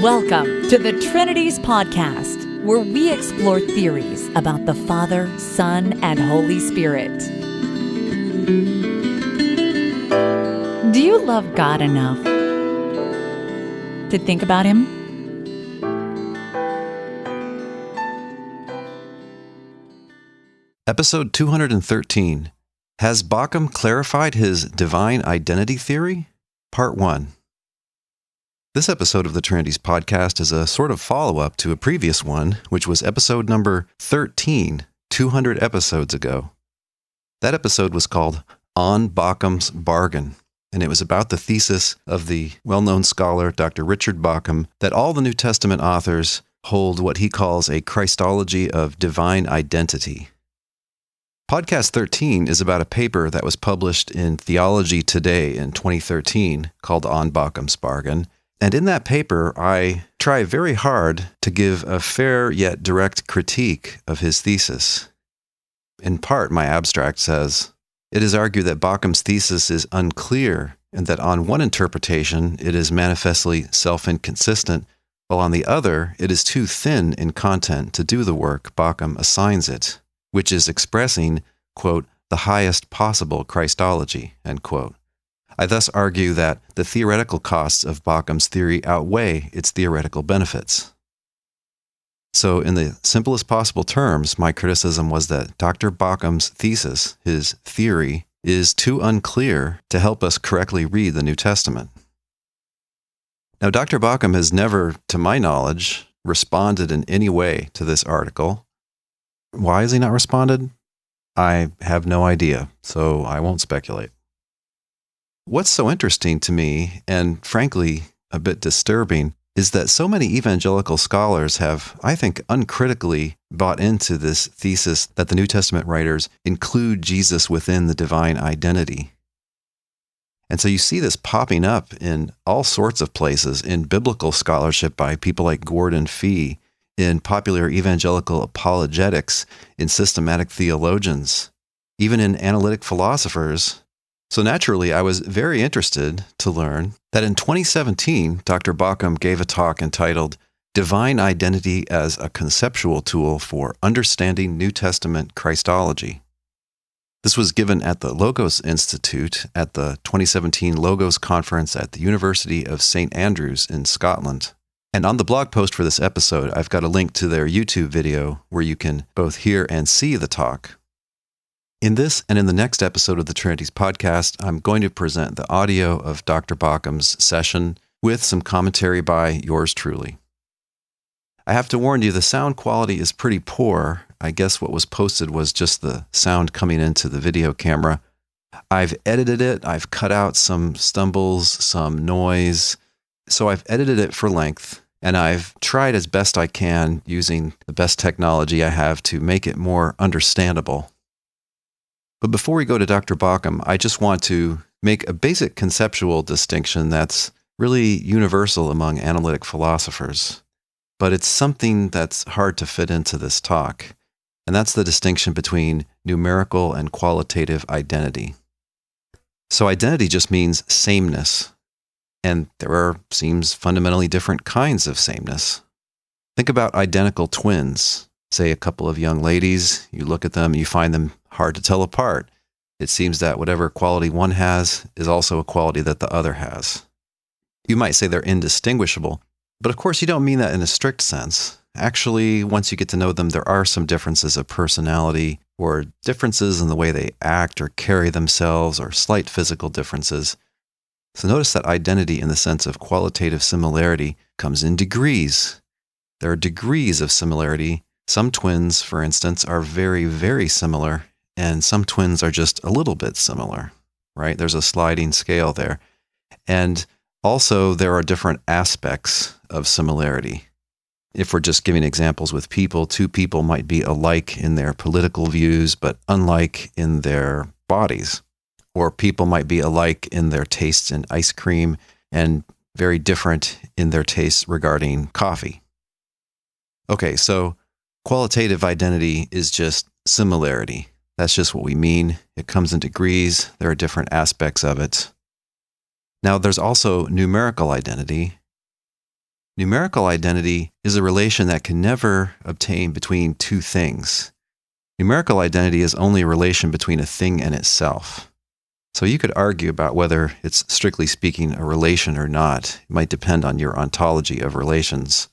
Welcome to the Trinities podcast, where we explore theories about the Father, Son, and Holy Spirit. Do you love God enough to think about Him? Episode 213. Has Bauckham clarified his divine identity theory? Part 1. This episode of the Trinities podcast is a sort of follow-up to a previous one, which was episode number 13, 200 episodes ago. That episode was called On Baukham's Bargain, and it was about the thesis of the well-known scholar Dr. Richard Bauckham that all the New Testament authors hold what he calls a Christology of divine identity. Podcast 13 is about a paper that was published in Theology Today in 2013 called On Baukham's Bargain. And in that paper, I try very hard to give a fair yet direct critique of his thesis. In part, my abstract says, it is argued that Baukham's thesis is unclear and that on one interpretation, it is manifestly self-inconsistent, while on the other, it is too thin in content to do the work Bauckham assigns it, which is expressing, quote, the highest possible Christology, end quote. I thus argue that the theoretical costs of Baukham's theory outweigh its theoretical benefits. So in the simplest possible terms, my criticism was that Dr. Baukham's thesis, his theory, is too unclear to help us correctly read the New Testament. Now, Dr. Bauckham has never, to my knowledge, responded in any way to this article. Why has he not responded? I have no idea, so I won't speculate. What's so interesting to me, and frankly a bit disturbing, is that so many evangelical scholars have, I think, uncritically bought into this thesis that the New Testament writers include Jesus within the divine identity. And so you see this popping up in all sorts of places, in biblical scholarship by people like Gordon Fee, in popular evangelical apologetics, in systematic theologians, even in analytic philosophers. So naturally, I was very interested to learn that in 2017, Dr. Bauckham gave a talk entitled Divine Identity as a Conceptual Tool for Understanding New Testament Christology. This was given at the Logos Institute at the 2017 Logos Conference at the University of St. Andrews in Scotland. And on the blog post for this episode, I've got a link to their YouTube video where you can both hear and see the talk. In this and in the next episode of the Trinities podcast, I'm going to present the audio of Dr. Baukham's session with some commentary by yours truly. I have to warn you, the sound quality is pretty poor. I guess what was posted was just the sound coming into the video camera. I've edited it. I've cut out some stumbles, some noise. So I've edited it for length, and I've tried as best I can using the best technology I have to make it more understandable. But before we go to Dr. Bauckham, I just want to make a basic conceptual distinction that's really universal among analytic philosophers. But it's something that's hard to fit into this talk, and that's the distinction between numerical and qualitative identity. So identity just means sameness, and there seems fundamentally different kinds of sameness. Think about identical twins. Say a couple of young ladies, you look at them, you find them hard to tell apart. It seems that whatever quality one has is also a quality that the other has. You might say they're indistinguishable, but of course you don't mean that in a strict sense. Actually, once you get to know them, there are some differences of personality or differences in the way they act or carry themselves or slight physical differences. So notice that identity in the sense of qualitative similarity comes in degrees. There are degrees of similarity. Some twins, for instance, are very, very similar, and some twins are just a little bit similar, right? There's a sliding scale there. And also, there are different aspects of similarity. If we're just giving examples with people, two people might be alike in their political views, but unlike in their bodies. Or people might be alike in their tastes in ice cream and very different in their tastes regarding coffee. Okay, so qualitative identity is just similarity. That's just what we mean. It comes in degrees. There are different aspects of it. Now, there's also numerical identity. Numerical identity is a relation that can never obtain between two things. Numerical identity is only a relation between a thing and itself. So you could argue about whether it's strictly speaking a relation or not. It might depend on your ontology of relations.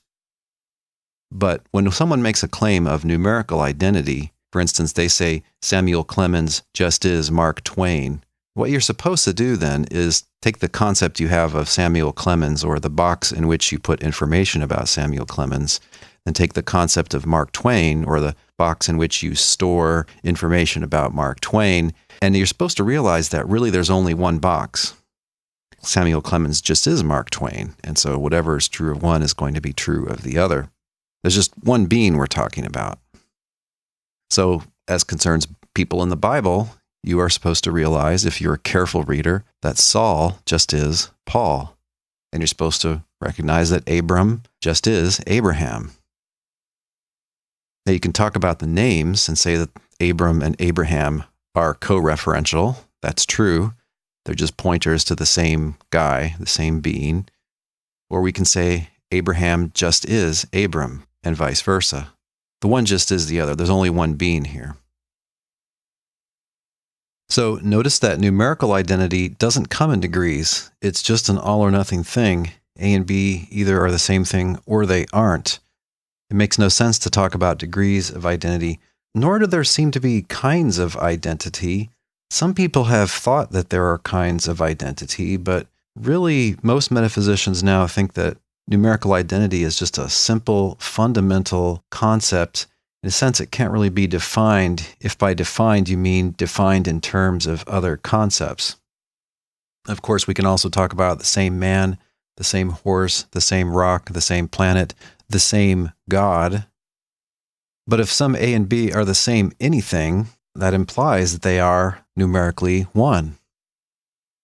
But when someone makes a claim of numerical identity, for instance, they say Samuel Clemens just is Mark Twain, what you're supposed to do then is take the concept you have of Samuel Clemens or the box in which you put information about Samuel Clemens, and take the concept of Mark Twain or the box in which you store information about Mark Twain, and you're supposed to realize that really there's only one box. Samuel Clemens just is Mark Twain, and so whatever is true of one is going to be true of the other. There's just one being we're talking about. So, as concerns people in the Bible, you are supposed to realize, if you're a careful reader, that Saul just is Paul. And you're supposed to recognize that Abram just is Abraham. Now, you can talk about the names and say that Abram and Abraham are co-referential. That's true. They're just pointers to the same guy, the same being. Or we can say Abraham just is Abram, and vice versa. The one just is the other. There's only one being here. So notice that numerical identity doesn't come in degrees. It's just an all or nothing thing. A and B either are the same thing or they aren't. It makes no sense to talk about degrees of identity, nor do there seem to be kinds of identity. Some people have thought that there are kinds of identity, but really most metaphysicians now think that numerical identity is just a simple, fundamental concept. In a sense, it can't really be defined if by defined you mean defined in terms of other concepts. Of course, we can also talk about the same man, the same horse, the same rock, the same planet, the same God. But if some A and B are the same anything, that implies that they are numerically one.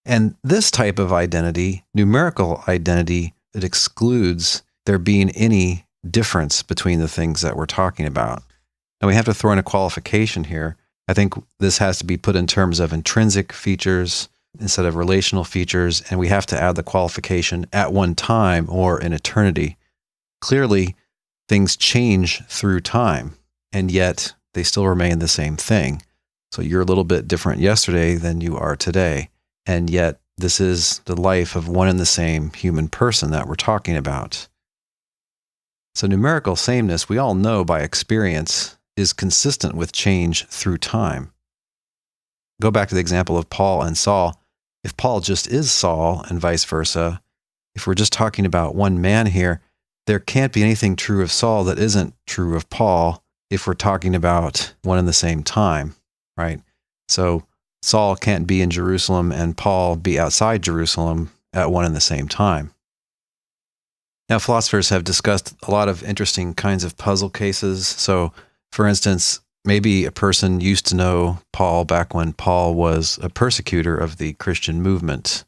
And this type of identity, numerical identity, it excludes there being any difference between the things that we're talking about. Now we have to throw in a qualification here. I think this has to be put in terms of intrinsic features instead of relational features, and we have to add the qualification at one time or in eternity. Clearly, things change through time, and yet they still remain the same thing. So you're a little bit different yesterday than you are today, and yet this is the life of one and the same human person that we're talking about. So numerical sameness, we all know by experience, is consistent with change through time. Go back to the example of Paul and Saul. If Paul just is Saul and vice versa, if we're just talking about one man here, there can't be anything true of Saul that isn't true of Paul if we're talking about one and the same time, right? So Saul can't be in Jerusalem and Paul be outside Jerusalem at one and the same time. Now, philosophers have discussed a lot of interesting kinds of puzzle cases. So, for instance, maybe a person used to know Paul back when Paul was a persecutor of the Christian movement,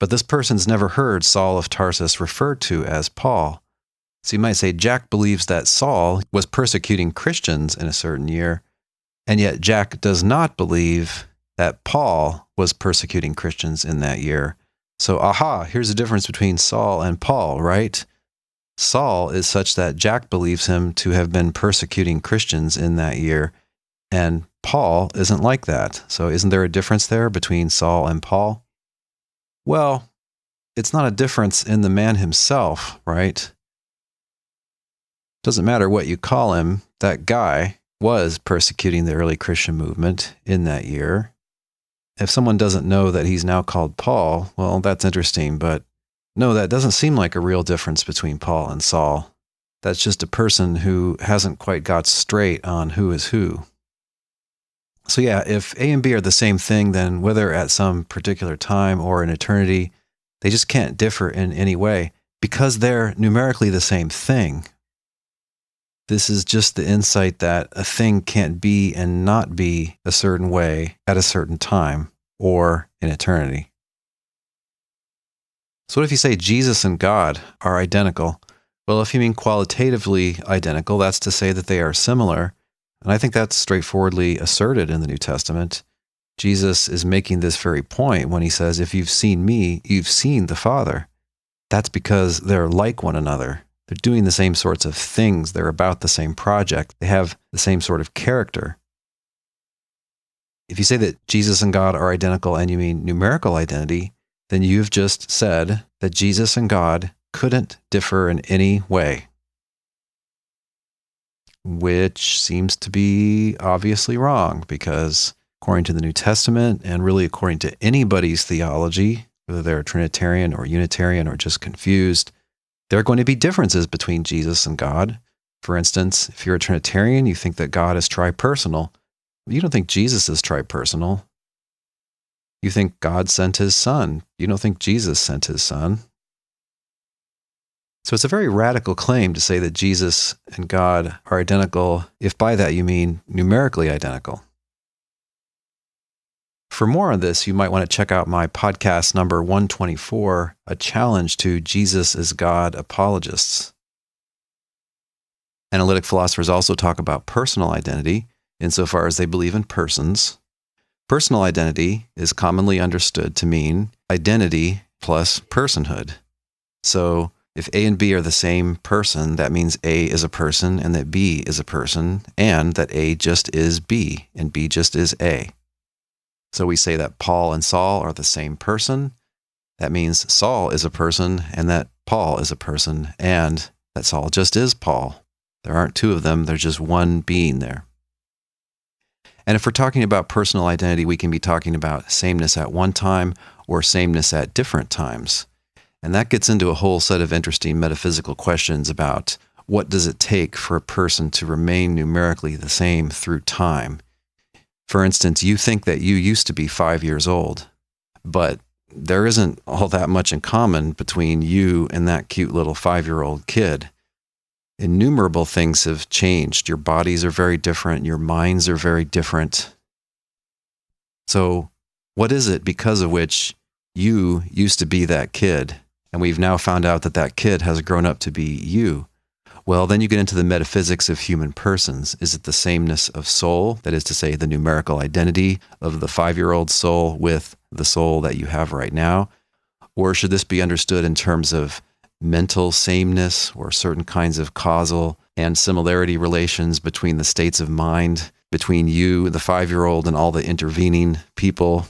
but this person's never heard Saul of Tarsus referred to as Paul. So you might say Jack believes that Saul was persecuting Christians in a certain year, and yet Jack does not believe that Paul was persecuting Christians in that year. So, here's the difference between Saul and Paul, right? Saul is such that Jack believes him to have been persecuting Christians in that year, and Paul isn't like that. So isn't there a difference there between Saul and Paul? Well, it's not a difference in the man himself, right? Doesn't matter what you call him, that guy was persecuting the early Christian movement in that year. If someone doesn't know that he's now called Paul, well, that's interesting, but no, that doesn't seem like a real difference between Paul and Saul. That's just a person who hasn't quite got straight on who is who. So yeah, if A and B are the same thing, then whether at some particular time or in eternity, they just can't differ in any way because they're numerically the same thing. This is just the insight that a thing can't be and not be a certain way at a certain time or in eternity. So what if you say Jesus and God are identical? Well, if you mean qualitatively identical, that's to say that they are similar. And I think that's straightforwardly asserted in the New Testament. Jesus is making this very point when he says, if you've seen me, you've seen the Father. That's because they're like one another. They're doing the same sorts of things. They're about the same project. They have the same sort of character. If you say that Jesus and God are identical and you mean numerical identity, then you've just said that Jesus and God couldn't differ in any way, which seems to be obviously wrong because according to the New Testament and really according to anybody's theology, whether they're Trinitarian or Unitarian or just confused, there are going to be differences between Jesus and God. For instance, if you're a Trinitarian, you think that God is tripersonal. You don't think Jesus is tripersonal. You think God sent his Son. You don't think Jesus sent his Son. So it's a very radical claim to say that Jesus and God are identical, if by that you mean numerically identical. For more on this, you might want to check out my podcast number 124, A Challenge to Jesus is God Apologists. Analytic philosophers also talk about personal identity, insofar as they believe in persons. Personal identity is commonly understood to mean identity plus personhood. So if A and B are the same person, that means A is a person and that B is a person, and that A just is B and B just is A. So we say that Paul and Saul are the same person. That means Saul is a person and that Paul is a person, and that Saul just is Paul. There aren't two of them, there's just one being there. And if we're talking about personal identity, we can be talking about sameness at one time or sameness at different times. And that gets into a whole set of interesting metaphysical questions about what does it take for a person to remain numerically the same through time. For instance, you think that you used to be 5 years old, but there isn't all that much in common between you and that cute little 5-year-old kid. Innumerable things have changed. Your bodies are very different. Your minds are very different. So what is it because of which you used to be that kid, and we've now found out that that kid has grown up to be you? Well, then you get into the metaphysics of human persons. Is it the sameness of soul, that is to say, the numerical identity of the 5-year-old soul with the soul that you have right now? Or should this be understood in terms of mental sameness or certain kinds of causal and similarity relations between the states of mind, between you, the 5-year-old, and all the intervening people?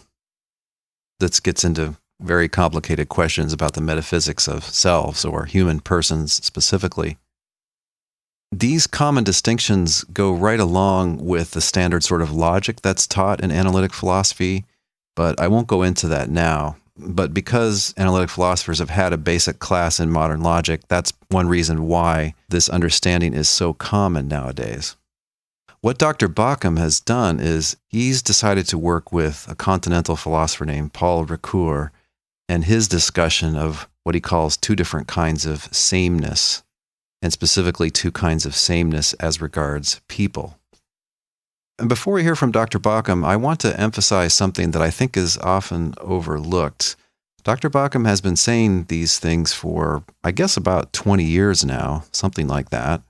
This gets into very complicated questions about the metaphysics of selves or human persons specifically. These common distinctions go right along with the standard sort of logic that's taught in analytic philosophy, but I won't go into that now. But because analytic philosophers have had a basic class in modern logic, that's one reason why this understanding is so common nowadays. What Dr. Bauckham has done is he's decided to work with a continental philosopher named Paul Ricoeur and his discussion of what he calls two different kinds of sameness, and specifically two kinds of sameness as regards people. And before we hear from Dr. Bauckham, I want to emphasize something that I think is often overlooked. Dr. Bauckham has been saying these things for, I guess, about 20 years now, something like that.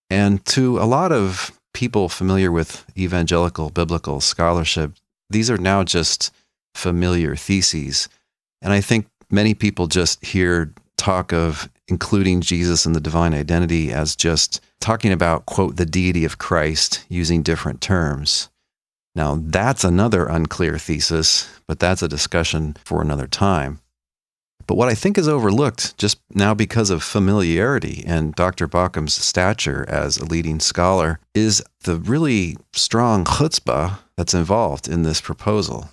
And to a lot of people familiar with evangelical biblical scholarship, these are now just familiar theses. And I think many people just hear talk of including Jesus in the divine identity as just talking about, quote, the deity of Christ using different terms. Now, that's another unclear thesis, but that's a discussion for another time. But what I think is overlooked just now because of familiarity and Dr. Bauckham's stature as a leading scholar is the really strong chutzpah that's involved in this proposal.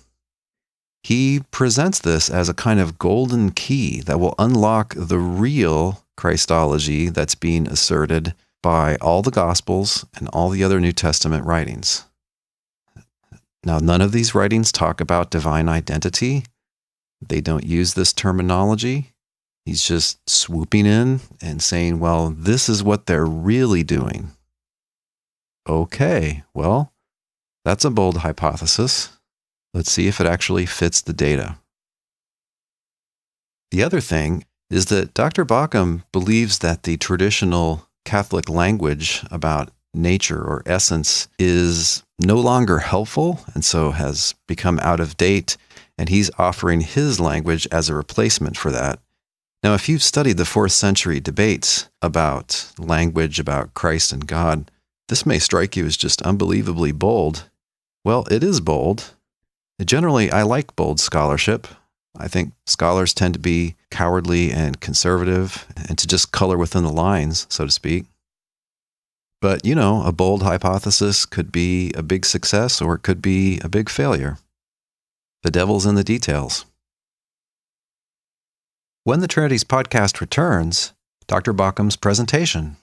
He presents this as a kind of golden key that will unlock the real Christology that's being asserted by all the Gospels and all the other New Testament writings. Now, none of these writings talk about divine identity. They don't use this terminology. He's just swooping in and saying, well, this is what they're really doing. Okay, well, that's a bold hypothesis. Let's see if it actually fits the data. The other thing is that Dr. Bauckham believes that the traditional Catholic language about nature or essence is no longer helpful and so has become out of date, and he's offering his language as a replacement for that. Now, if you've studied the 4th century debates about language, about Christ and God, this may strike you as just unbelievably bold. Well, it is bold. Generally, I like bold scholarship. I think scholars tend to be cowardly and conservative and to just color within the lines, so to speak. But, a bold hypothesis could be a big success or it could be a big failure. The devil's in the details. When the Trinities podcast returns, Dr. Baukham's presentation.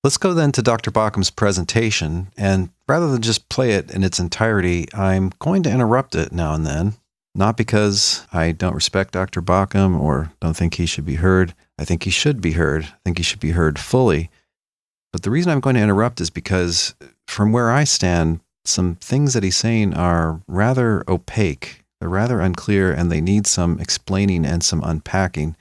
Let's go then to Dr. Baukham's presentation, and rather than just play it in its entirety, I'm going to interrupt it now and then, not because I don't respect Dr. Bauckham or don't think he should be heard. I think he should be heard. I think he should be heard fully. But the reason I'm going to interrupt is because from where I stand, some things that he's saying are rather opaque. They're rather unclear, and they need some explaining and some unpacking.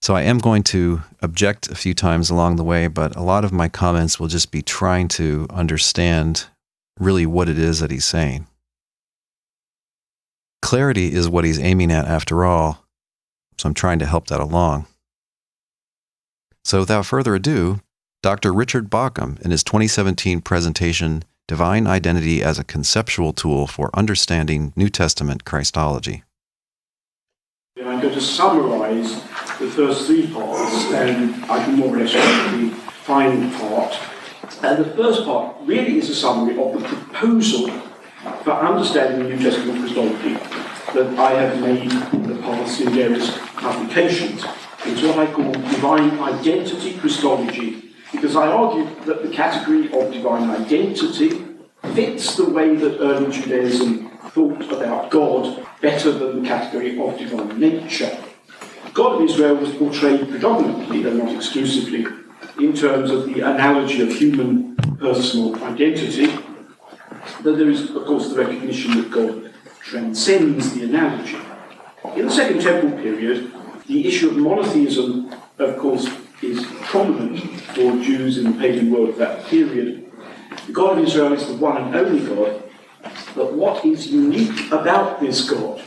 So I am going to object a few times along the way, but a lot of my comments will just be trying to understand really what it is that he's saying. Clarity is what he's aiming at after all, so I'm trying to help that along. So without further ado, Dr. Richard Bauckham, in his 2017 presentation, Divine Identity as a Conceptual Tool for Understanding New Testament Christology. I'm going to summarize the first 3 parts, and I can more or less the final part. And the first part really is a summary of the proposal for understanding New Testament Christology that I have made in the past in various publications. It's what I call Divine Identity Christology, because I argue that the category of divine identity fits the way that early Judaism thought about God better than the category of divine nature. God of Israel was portrayed predominantly, though not exclusively, in terms of the analogy of human personal identity, though there is, of course, the recognition that God transcends the analogy. In the Second Temple period, the issue of monotheism, of course, is prominent for Jews in the pagan world of that period. The God of Israel is the one and only God, but what is unique about this God?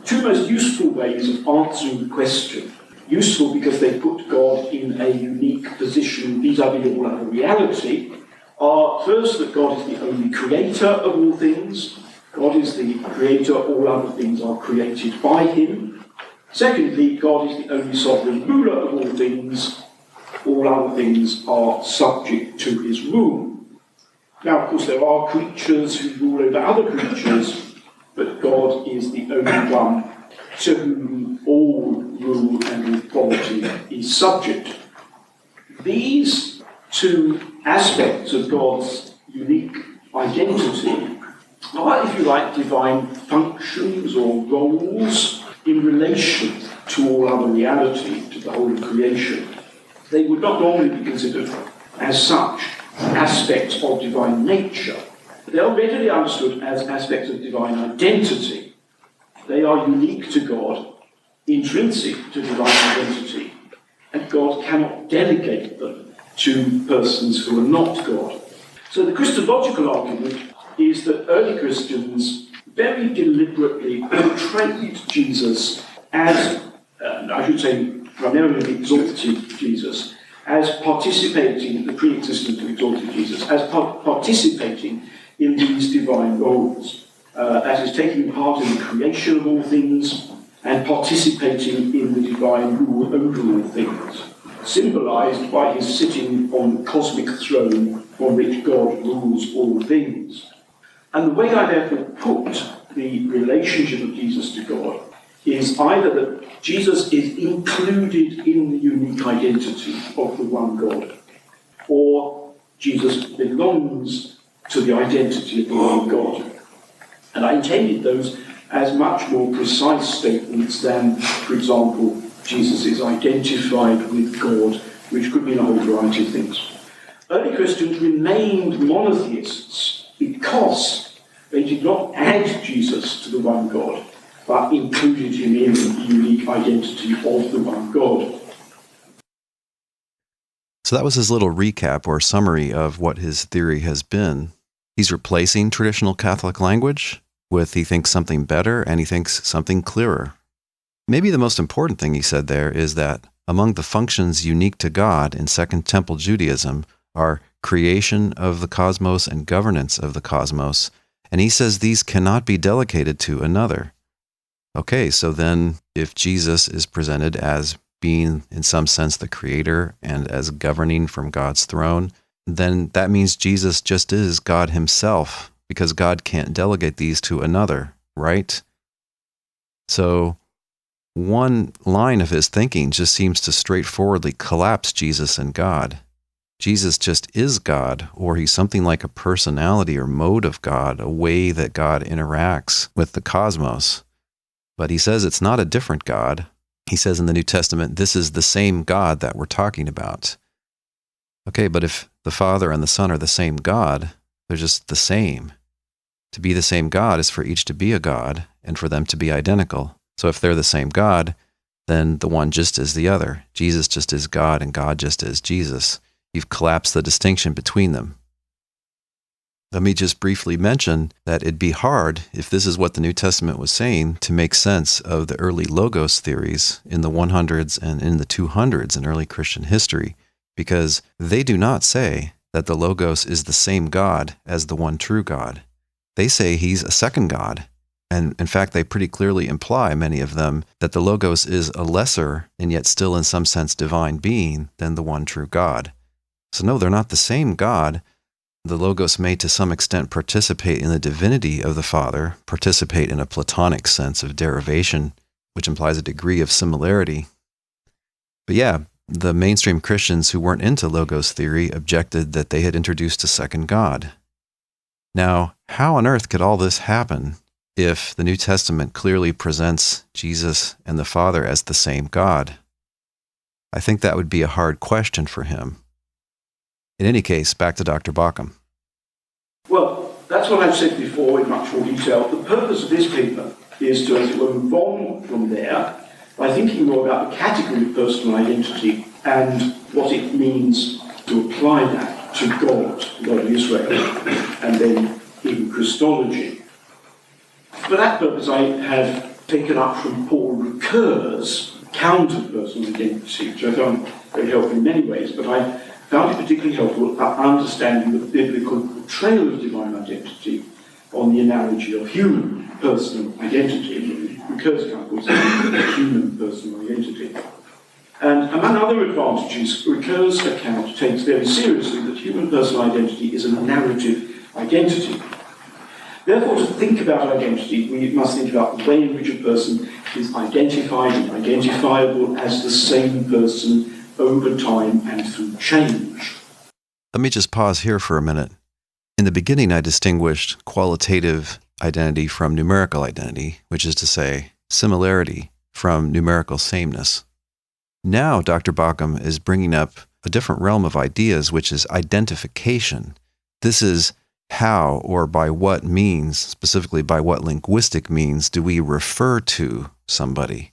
2 most useful ways of answering the question. Useful because they put God in a unique position vis-à-vis all other reality, are first that God is the only creator of all things. God is the creator, all other things are created by him. Secondly, God is the only sovereign ruler of all things. All other things are subject to his rule. Now, of course, there are creatures who rule over other creatures, but God is the only one to whom all rule and authority is subject. These 2 aspects of God's unique identity are, if you like, divine functions or roles in relation to all other reality, to the whole of creation. They would not normally be considered as such aspects of divine nature. They are readily understood as aspects of divine identity. They are unique to God, intrinsic to divine identity, and God cannot delegate them to persons who are not God. So the Christological argument is that early Christians very deliberately portrayed Jesus as, I should say primarily exalted Jesus, as participating, the pre-existent and exalted Jesus, as participating in these divine roles, that is, taking part in the creation of all things and participating in the divine rule over all things, symbolized by his sitting on the cosmic throne on which God rules all things. And the way I therefore put the relationship of Jesus to God is either that Jesus is included in the unique identity of the one God, or Jesus belongs to the identity of the one God. And I intended those as much more precise statements than, for example, Jesus is identified with God, which could mean a whole variety of things. Early Christians remained monotheists because they did not add Jesus to the one God, but included him in the unique identity of the one God. So that was his little recap or summary of what his theory has been. He's replacing traditional Catholic language with he thinks something better and he thinks something clearer. Maybe the most important thing he said there is that among the functions unique to God in Second Temple Judaism are creation of the cosmos and governance of the cosmos, and he says these cannot be delegated to another. Okay, so then if Jesus is presented as being in some sense the creator and as governing from God's throne, then that means Jesus just is God himself, because God can't delegate these to another, right? So one line of his thinking just seems to straightforwardly collapse Jesus and God. Jesus just is God, or he's something like a personality or mode of God, a way that God interacts with the cosmos. But he says it's not a different God. He says in the New Testament, this is the same God that we're talking about. Okay, but if the Father and the Son are the same God, they're just the same. To be the same God is for each to be a God and for them to be identical. So if they're the same God, then the one just is the other. Jesus just is God and God just is Jesus. You've collapsed the distinction between them. Let me just briefly mention that it'd be hard, if this is what the New Testament was saying, to make sense of the early Logos theories in the 100s and in the 200s in early Christian history, because they do not say that the Logos is the same God as the one true God. They say he's a second God. And in fact, they pretty clearly imply, many of them, that the Logos is a lesser and yet still in some sense divine being than the one true God. So no, they're not the same God. The Logos may to some extent participate in the divinity of the Father, participate in a Platonic sense of derivation, which implies a degree of similarity. But yeah, the mainstream Christians who weren't into Logos theory objected that they had introduced a second God. Now, how on earth could all this happen if the New Testament clearly presents Jesus and the Father as the same God? I think that would be a hard question for him. In any case, back to Dr. Bauckham. Well, that's what I've said before in much more detail. The purpose of this paper is to, as it were, move on from there by thinking more about the category of personal identity and what it means to apply that to God, God of Israel, and then in Christology. For that purpose, I have taken up from Paul Ricoeur's account of personal identity, which I found very helpful in many ways, but I found it particularly helpful at understanding the biblical portrayal of divine identity on the analogy of human personal identity. Ricoeur's account was human personal identity. And among other advantages, Ricoeur's account takes very seriously that human personal identity is a narrative identity. Therefore, to think about identity, we must think about the way in which a person is identified and identifiable as the same person over time and through change. Let me just pause here for a minute. In the beginning, I distinguished qualitative identity from numerical identity, which is to say, similarity from numerical sameness. Now, Dr. Bauckham is bringing up a different realm of ideas, which is identification. This is how or by what means, specifically by what linguistic means, do we refer to somebody?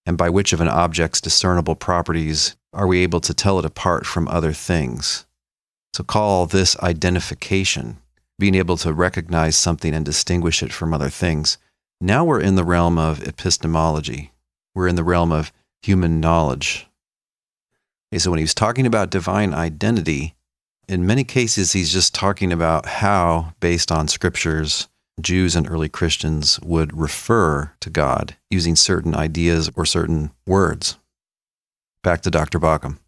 And by which of an object's discernible properties are we able to tell it apart from other things? So call this identification, being able to recognize something and distinguish it from other things. Now we're in the realm of epistemology. We're in the realm of human knowledge. Okay, so when he was talking about divine identity, in many cases he's just talking about how, based on scriptures, Jews and early Christians would refer to God using certain ideas or certain words. Back to Dr. Bauckham.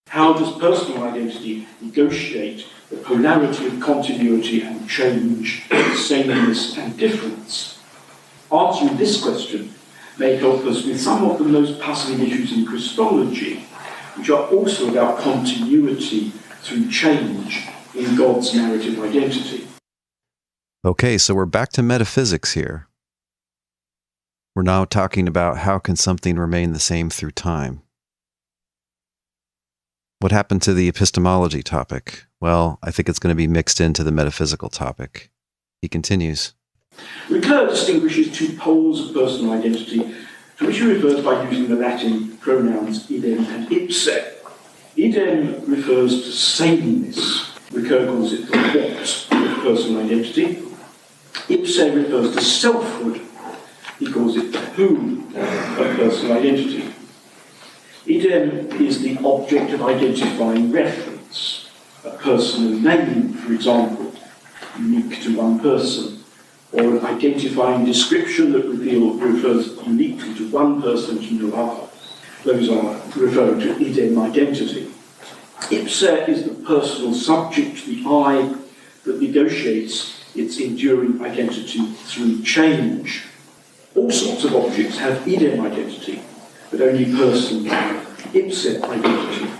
How does personal identity negotiate the polarity of continuity and change, sameness and difference? Answering this question may help us with some of the most puzzling issues in Christology, which are also about continuity through change in God's narrative identity. Okay, so we're back to metaphysics here. We're now talking about how can something remain the same through time. What happened to the epistemology topic? Well, I think it's going to be mixed into the metaphysical topic. He continues. Recur distinguishes two poles of personal identity, to which he refers by using the Latin pronouns idem and ipse. Idem refers to sameness. Recur calls it the what of personal identity. Ipse refers to selfhood. He calls it the who of personal identity. Idem is the object of identifying reference, a personal name, for example, unique to one person, or an identifying description that refers uniquely to one person to no other. Those are referring to idem identity. Ipse is the personal subject, the I, that negotiates its enduring identity through change. All sorts of objects have idem identity, but only persons have ipse identity.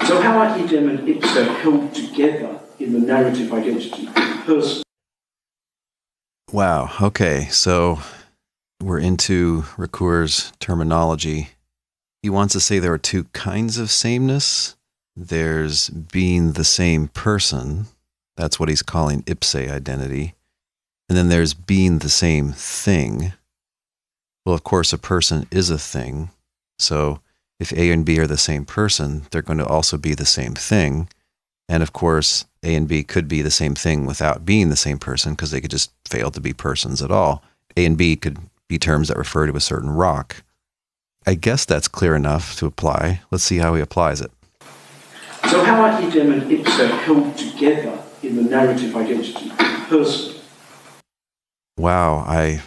So how are idem and ipse held together in the narrative identity of the person? Wow, okay, so we're into Ricoeur's terminology. He wants to say there are two kinds of sameness. There's being the same person. That's what he's calling ipse identity. And then there's being the same thing. Well, of course, a person is a thing. So if A and B are the same person, they're going to also be the same thing. And of course, A and B could be the same thing without being the same person because they could just fail to be persons at all. A and B could be terms that refer to a certain rock. I guess that's clear enough to apply. Let's see how he applies it. So how are idem and ipse held together in the narrative identity of the person? Wow, I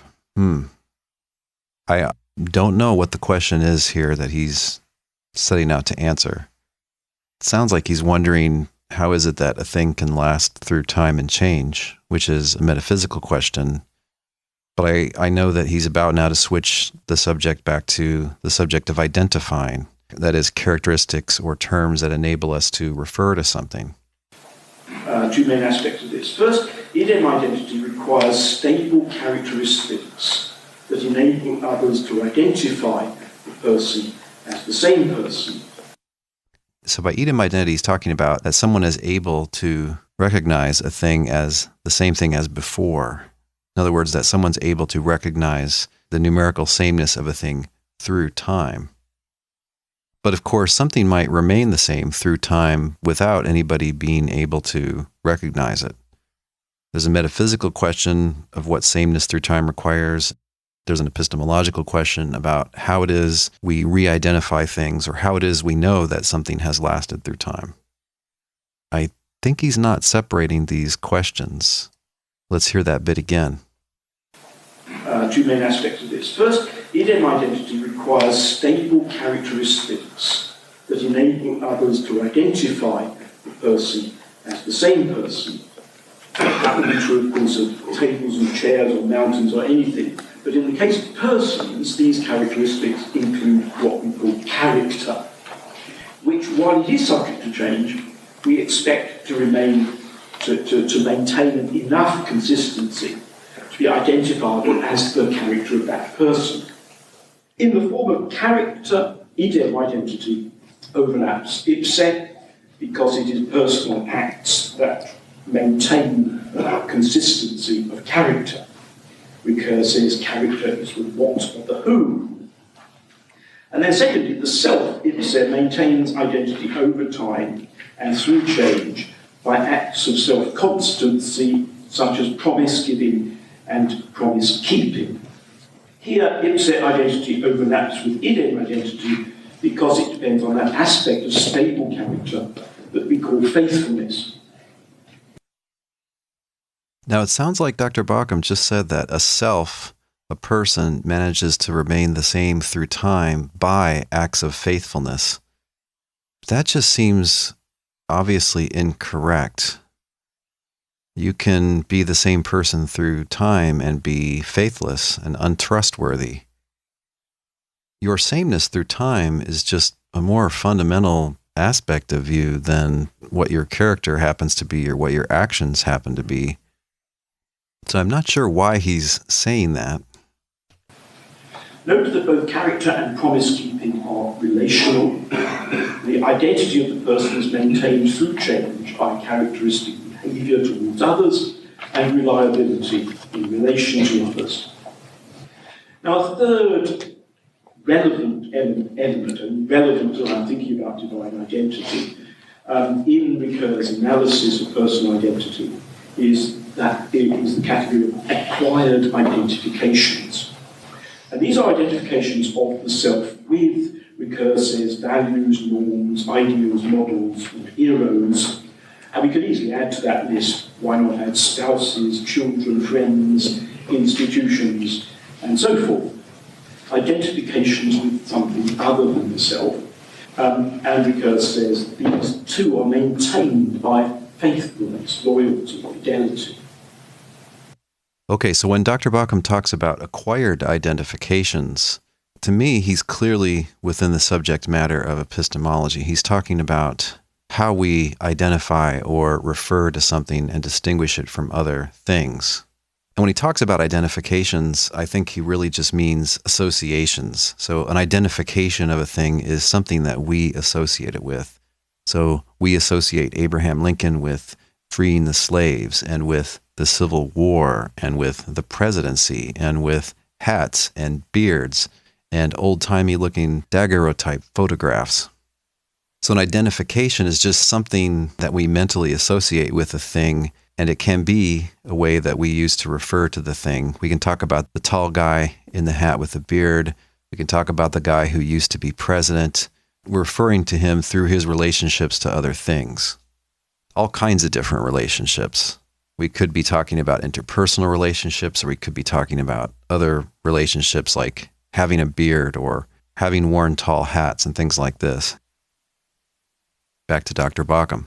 don't know what the question is here that he's setting out to answer. It sounds like he's wondering how is it that a thing can last through time and change, which is a metaphysical question. But I know that he's about now to switch the subject back to the subject of identifying, that is, characteristics or terms that enable us to refer to something. Two main aspects of this. First, idem identity requires stable characteristics that enable others to identify the person as the same person. So by idem identity, he's talking about that someone is able to recognize a thing as the same thing as before. In other words, that someone's able to recognize the numerical sameness of a thing through time. But of course, something might remain the same through time without anybody being able to recognize it. There's a metaphysical question of what sameness through time requires. There's an epistemological question about how it is we re-identify things or how it is we know that something has lasted through time. I think he's not separating these questions. Let's hear that bit again. Two main aspects of this. First, idem identity requires stable characteristics that enable others to identify the person as the same person. That would be true, of course, of tables and chairs or mountains or anything. But in the case of persons, these characteristics include what we call character, which, while it is subject to change, we expect to remain, to maintain enough consistency to be identifiable as the character of that person. In the form of character, idem identity overlaps ipse because it is personal acts that maintain consistency of character. Ricoeur says character is the what of the who. And then secondly, the self, ipse, maintains identity over time and through change by acts of self-constancy, such as promise-giving and promise-keeping. Here, ipse identity overlaps with idem identity because it depends on that aspect of stable character that we call faithfulness. Now, it sounds like Dr. Bauckham just said that a self, a person, manages to remain the same through time by acts of faithfulness. That just seems obviously incorrect. You can be the same person through time and be faithless and untrustworthy. your sameness through time is just a more fundamental aspect of you than what your character happens to be or what your actions happen to be. So I'm not sure why he's saying that. Note that both character and promise-keeping are relational. The identity of the person is maintained through change by characteristic behavior towards others and reliability in relation to others. Now, a third relevant element, and relevant to I'm thinking about divine identity, in Ricoeur's analysis of personal identity, is that it is the category of acquired identifications. And these are identifications of the self with, Ricoeur says, values, norms, ideals, models, and heroes. And we could easily add to that list, why not add spouses, children, friends, institutions, and so forth. Identifications with something other than the self. And Ricoeur says these two are maintained by faithfulness, loyalty, fidelity. Okay, so when Dr. Bauckham talks about acquired identifications, to me, he's clearly within the subject matter of epistemology. He's talking about how we identify or refer to something and distinguish it from other things. And when he talks about identifications, I think he really just means associations. So an identification of a thing is something that we associate it with. So we associate Abraham Lincoln with freeing the slaves and with the Civil War and with the presidency and with hats and beards and old-timey looking daguerreotype photographs. So an identification is just something that we mentally associate with a thing, and it can be a way that we use to refer to the thing. We can talk about the tall guy in the hat with the beard. We can talk about the guy who used to be president. We're referring to him through his relationships to other things. All kinds of different relationships. We could be talking about interpersonal relationships, or we could be talking about other relationships like having a beard or having worn tall hats and things like this. Back to Dr. Bauckham.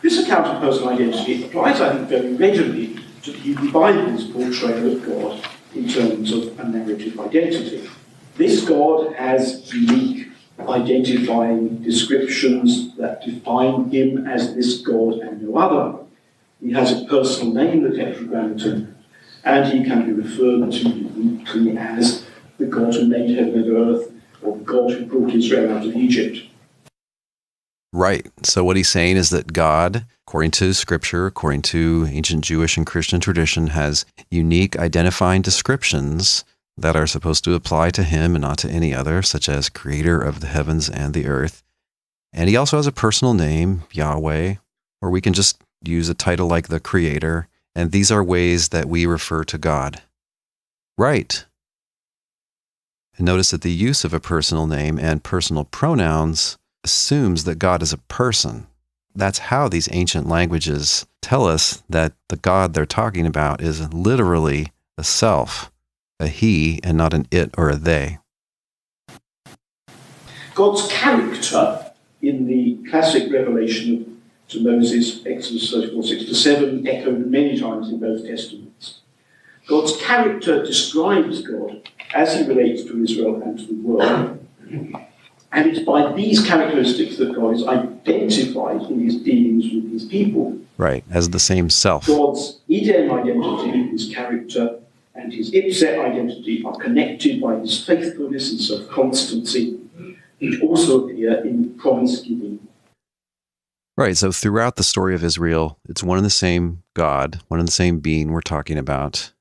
This account of personal identity applies, I think, very readily to the Hebrew Bible's portrayal of God in terms of a narrative identity. This God has unique identifying descriptions that define him as this God and no other. He has a personal name, the Tetragrammaton, and he can be referred to uniquely as the God who made heaven and earth, or the God who brought Israel out of Egypt. Right. So what he's saying is that God, according to Scripture, according to ancient Jewish and Christian tradition, has unique identifying descriptions that are supposed to apply to him and not to any other, such as creator of the heavens and the earth. And he also has a personal name, Yahweh, or we can just use a title like the Creator, and these are ways that we refer to God. Right. And notice that the use of a personal name and personal pronouns assumes that God is a person. That's how these ancient languages tell us that the God they're talking about is literally a self, a he, and not an it or a they. God's character in the classic revelation to Moses, Exodus 34:6-7, echoed many times in both Testaments. God's character describes God as he relates to Israel and to the world. And it's by these characteristics that God is identified in his dealings with his people. Right, as the same self. God's idem identity, his character, and his ipset identity are connected by his faithfulness and self-constancy, which also appear in promise-giving. Right, so throughout the story of Israel, it's one and the same God, one and the same being we're talking about,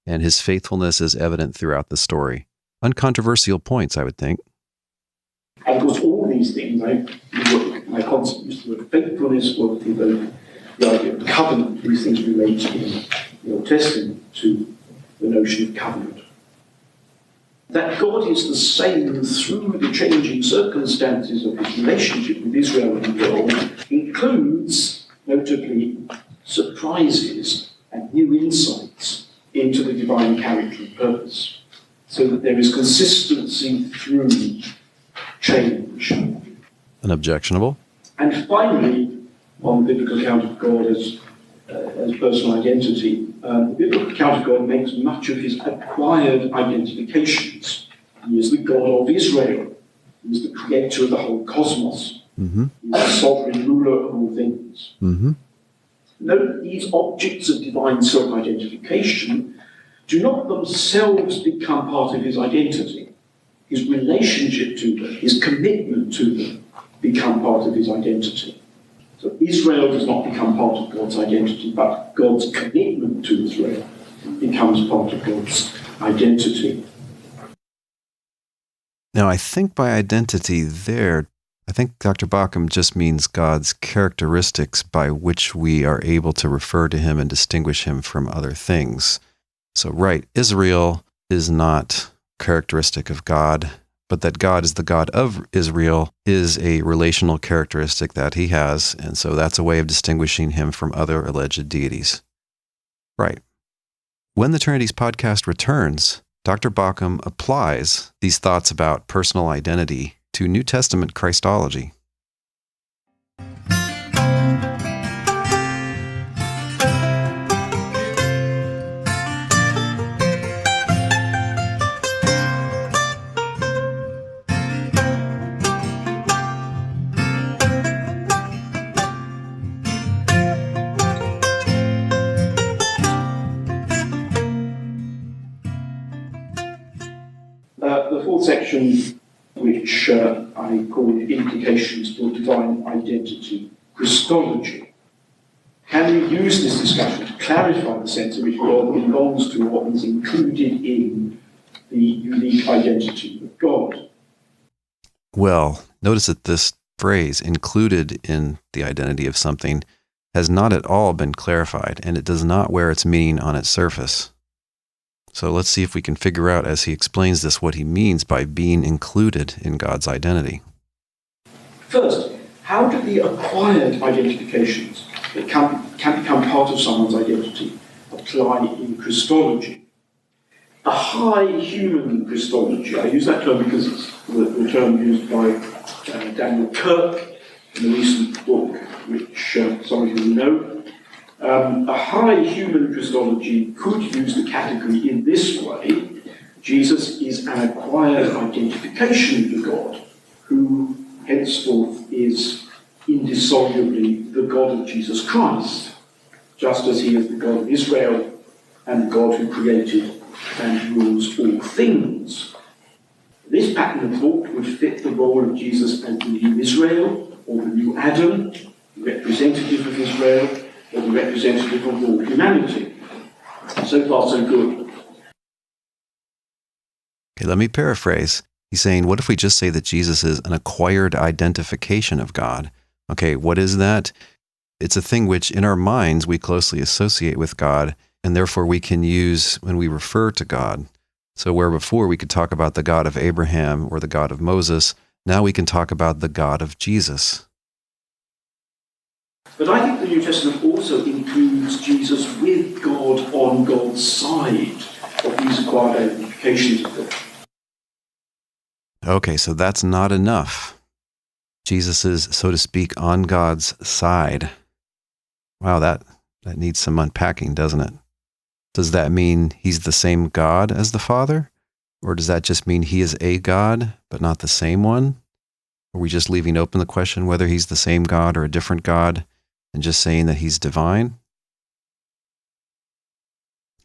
and his faithfulness is evident throughout the story. Uncontroversial points, I would think. And of course, all these things, my concept used the word faithfulness, or the idea of covenant. These things relate in the Old Testament to the notion of covenant. That God is the same through the changing circumstances of his relationship with Israel and the world includes, notably, surprises and new insights into the divine character and purpose, so that there is consistency through change. Unobjectionable. And finally, on the biblical account of God as personal identity, the biblical account of God makes much of his acquired identifications. He is the God of Israel. He is the creator of the whole cosmos. Mm-hmm. He is the sovereign ruler of all things. Mm-hmm. Note, these objects of divine self-identification do not themselves become part of his identity. His relationship to them, his commitment to them, become part of his identity. So Israel does not become part of God's identity, but God's commitment to Israel becomes part of God's identity. Now, I think by identity there, I think Dr. Bauckham just means God's characteristics by which we are able to refer to him and distinguish him from other things. So, right, Israel is not characteristic of God, but that God is the God of Israel is a relational characteristic that he has, and so that's a way of distinguishing him from other alleged deities. Right. When the Trinities podcast returns, Dr. Bauckham applies these thoughts about personal identity to New Testament Christology. The fourth section, which I call Implications for Divine Identity Christology. Can we use this discussion to clarify the sense in which God belongs to what is included in the unique identity of God? Well, notice that this phrase, included in the identity of something, has not at all been clarified, and it does not wear its meaning on its surface. So let's see if we can figure out, as he explains this, what he means by being included in God's identity. First, how do the acquired identifications that can become part of someone's identity apply in Christology? A high human Christology, I use that term because it's the term used by Daniel Kirk in a recent book, which some of you know. A high human Christology could use the category in this way: Jesus is an acquired identification for God, who henceforth is indissolubly the God of Jesus Christ, just as he is the God of Israel and the God who created and rules all things. This pattern of thought would fit the role of Jesus as the new Israel, or the new Adam, the representative of Israel, or the representative of all humanity. So far, so good. Okay, let me paraphrase. He's saying, what if we just say that Jesus is an acquired identification of God? Okay, what is that? It's a thing which in our minds we closely associate with God, and therefore we can use when we refer to God. So where before we could talk about the God of Abraham or the God of Moses, now we can talk about the God of Jesus. But I think the New Testament also includes Jesus with God on God's side of these acquired identifications of God. Okay, so that's not enough. Jesus is, so to speak, on God's side. Wow, that needs some unpacking, doesn't it? Does that mean he's the same God as the Father? Or does that just mean he is a God, but not the same one? Are we just leaving open the question whether he's the same God or a different God, and just saying that he's divine?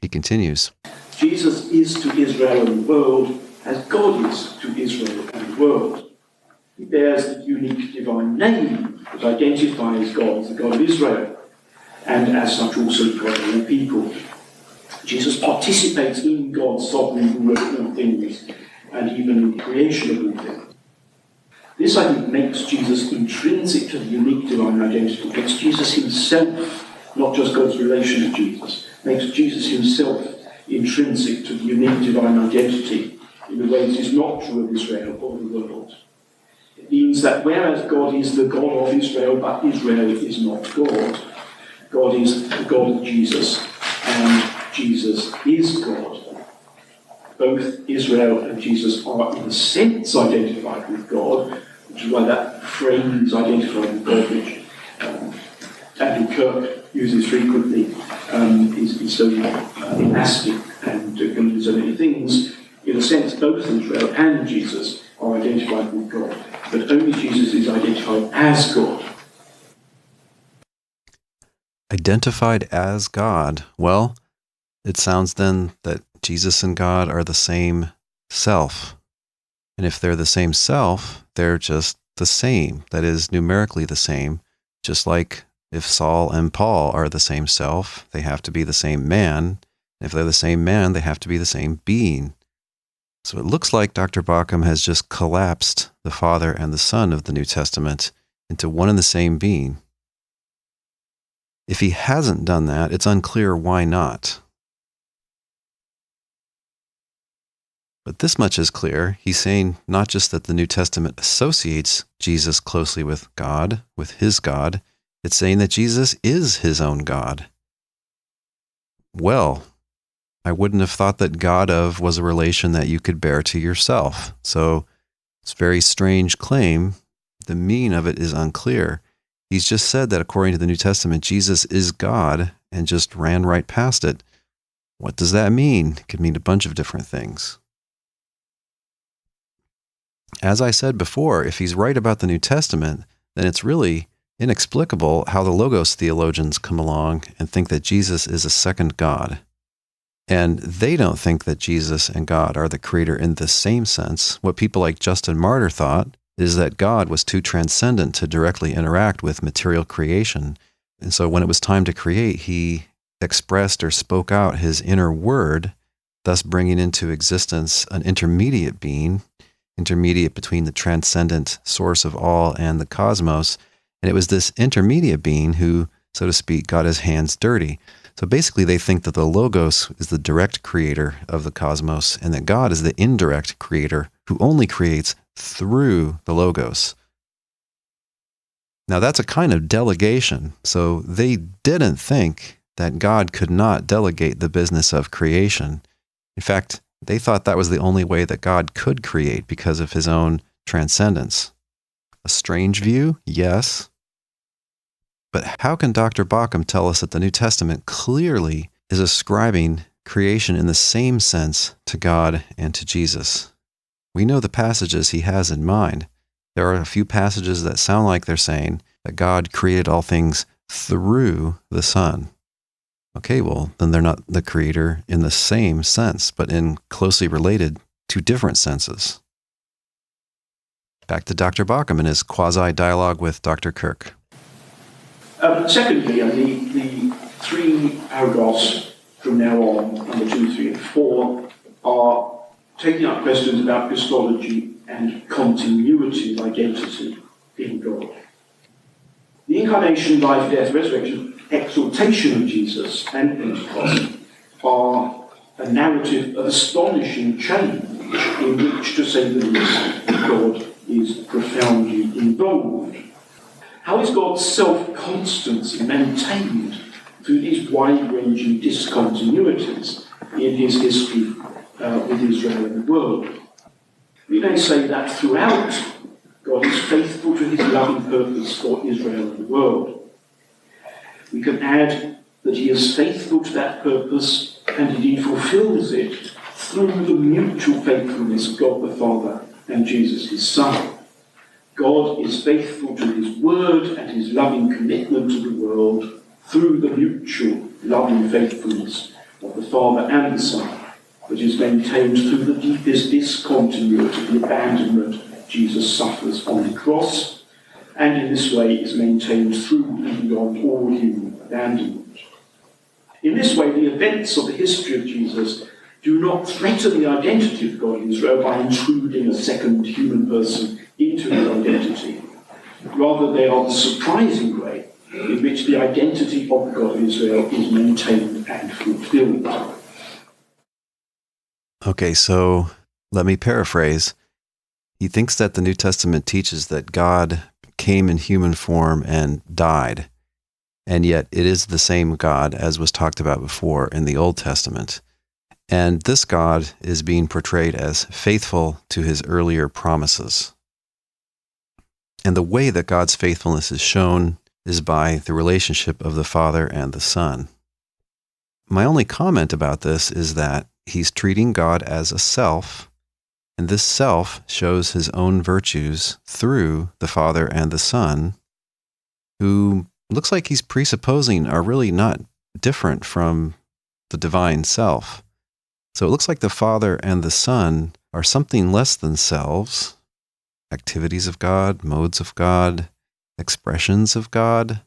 He continues. Jesus is to Israel and the world as God is to Israel and the world. He bears the unique divine name that identifies God as the God of Israel, and as such also God of all people. Jesus participates in God's sovereign rule of all things, and even in the creation of all things. This, I think, makes Jesus intrinsic to the unique divine identity. It makes Jesus himself, not just God's relation to Jesus, makes Jesus himself intrinsic to the unique divine identity in a way that is not true of Israel or the world. It means that whereas God is the God of Israel, but Israel is not God, God is the God of Jesus, and Jesus is God. Both Israel and Jesus are, in a sense, identified with God, which is why that phrase, identified with God, which Andrew Kirk uses frequently, is so elastic and can do so many things. In a a sense, both Israel and Jesus are identified with God, but only Jesus is identified as God. Identified as God. Well, it sounds then that Jesus and God are the same self. And if they're the same self, they're just the same. That is, numerically the same. Just like if Saul and Paul are the same self, they have to be the same man. If they're the same man, they have to be the same being. So it looks like Dr. Bauckham has just collapsed the Father and the Son of the New Testament into one and the same being. If he hasn't done that, it's unclear why not. But this much is clear. He's saying not just that the New Testament associates Jesus closely with God, with his God, it's saying that Jesus is his own God. Well, I wouldn't have thought that God of was a relation that you could bear to yourself. So it's a very strange claim. The meaning of it is unclear. He's just said that according to the New Testament, Jesus is God and just ran right past it. What does that mean? It could mean a bunch of different things. As I said before, if he's right about the New Testament, then it's really inexplicable how the Logos theologians come along and think that Jesus is a second God. And they don't think that Jesus and God are the creator in the same sense. What people like Justin Martyr thought is that God was too transcendent to directly interact with material creation. And so when it was time to create, he expressed or spoke out his inner word, thus bringing into existence an intermediate being, intermediate between the transcendent source of all and the cosmos. And it was this intermediate being who, so to speak, got his hands dirty. So basically they think that the Logos is the direct creator of the cosmos and that God is the indirect creator who only creates through the Logos. Now that's a kind of delegation. So they didn't think that God could not delegate the business of creation. In fact, they thought that was the only way that God could create because of his own transcendence. A strange view? Yes. But how can Dr. Bauckham tell us that the New Testament clearly is ascribing creation in the same sense to God and to Jesus? We know the passages he has in mind. There are a few passages that sound like they're saying that God created all things through the Son. Okay, well, then they're not the creator in the same sense, but in closely related, two different senses. Back to Dr. Bauckham and his quasi-dialogue with Dr. Kirk. Secondly, the three paragraphs from now on, number 2, 3, and 4, are taking up questions about Christology and continuity of identity in God. The incarnation, life, death, resurrection, exaltation of Jesus and Pentecost are a narrative of astonishing change in which, to say the least, God is profoundly involved. How is God's self-constancy maintained through these wide-ranging discontinuities in his history with Israel and the world? We may say that throughout, God is faithful to his loving purpose for Israel and the world. We can add that he is faithful to that purpose and indeed fulfills it through the mutual faithfulness of God the Father and Jesus his Son. God is faithful to his word and his loving commitment to the world through the mutual loving faithfulness of the Father and the Son, which is maintained through the deepest discontinuity, the abandonment Jesus suffers on the cross, and in this way is maintained through and beyond all human abandonment. In this way, the events of the history of Jesus do not threaten the identity of God in Israel by intruding a second human person into his identity. Rather, they are the surprising way in which the identity of the God of Israel is maintained and fulfilled. Okay, so let me paraphrase. He thinks that the New Testament teaches that God came in human form and died, and yet it is the same God as was talked about before in the Old Testament. And this God is being portrayed as faithful to his earlier promises. And the way that God's faithfulness is shown is by the relationship of the Father and the Son. My only comment about this is that he's treating God as a self, And this self shows his own virtues through the Father and the Son, who looks like he's presupposing are really not different from the divine self. So it looks like the Father and the Son are something less than selves, activities of God, modes of God, expressions of God,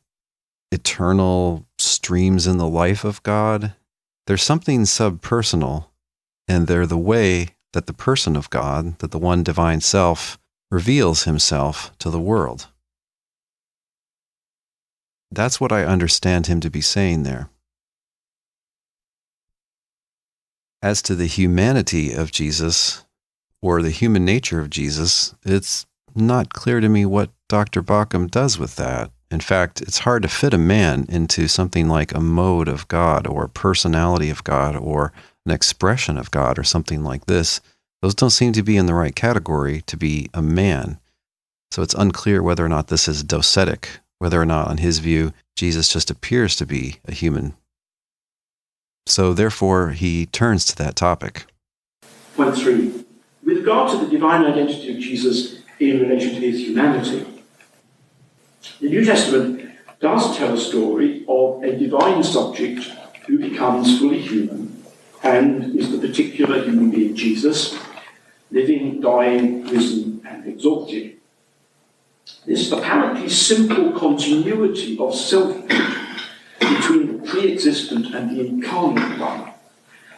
eternal streams in the life of God. They're something subpersonal, and they're the way that the person of God, that the one divine self, reveals himself to the world. That's what I understand him to be saying there. As to the humanity of Jesus, or the human nature of Jesus, it's not clear to me what Dr. Bauckham does with that. In fact, it's hard to fit a man into something like a mode of God, or a personality of God, or an expression of God, or something like this. Those don't seem to be in the right category to be a man. So it's unclear whether or not this is docetic, whether or not, in his view, Jesus just appears to be a human. So therefore, he turns to that topic. Point 3. With regard to the divine identity of Jesus in relation to his humanity, the New Testament does tell a story of a divine subject who becomes fully human and is the particular human being Jesus, living, dying, risen, and exalted. This apparently simple continuity of selfhood between the pre-existent and the incarnate one,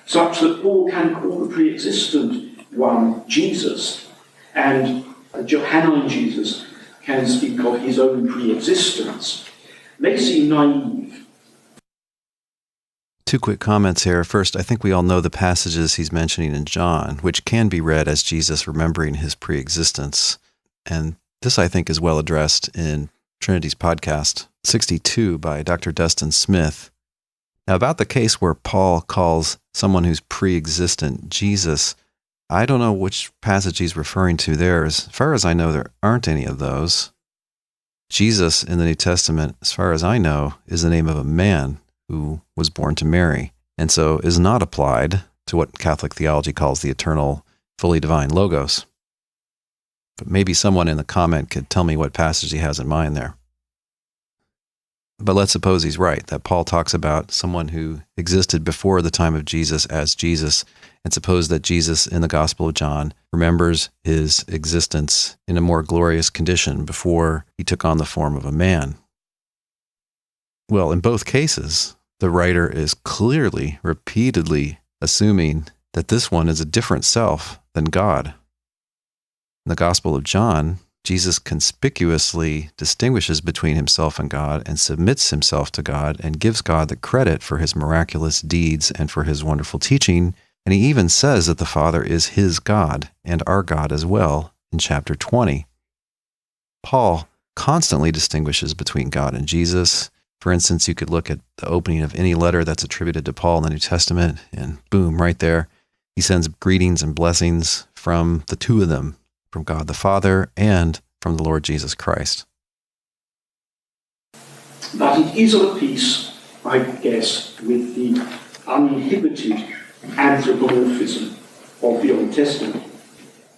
such that Paul can call the pre-existent one Jesus, and the Johannine Jesus can speak of his own pre-existence, may seem naive. Two quick comments here. First, I think we all know the passages he's mentioning in John, which can be read as Jesus remembering his pre-existence. And this, I think, is well addressed in Trinities Podcast 62 by Dr. Dustin Smith. Now, about the case where Paul calls someone who's pre-existent Jesus, I don't know which passage he's referring to there. As far as I know, there aren't any of those. Jesus in the New Testament, as far as I know, is the name of a man who was born to Mary, and so is not applied to what Catholic theology calls the eternal, fully divine Logos. But maybe someone in the comment could tell me what passage he has in mind there. But let's suppose he's right, that Paul talks about someone who existed before the time of Jesus as Jesus, and suppose that Jesus in the Gospel of John remembers his existence in a more glorious condition before he took on the form of a man. Well, in both cases, the writer is clearly, repeatedly assuming that this one is a different self than God. In the Gospel of John, Jesus conspicuously distinguishes between himself and God and submits himself to God and gives God the credit for his miraculous deeds and for his wonderful teaching. And he even says that the Father is his God and our God as well in chapter 20. Paul constantly distinguishes between God and Jesus. For instance, you could look at the opening of any letter that's attributed to Paul in the New Testament, and boom, right there, he sends greetings and blessings from the two of them, from God the Father and from the Lord Jesus Christ. But it is of a piece, I guess, with the uninhibited anthropomorphism of the Old Testament.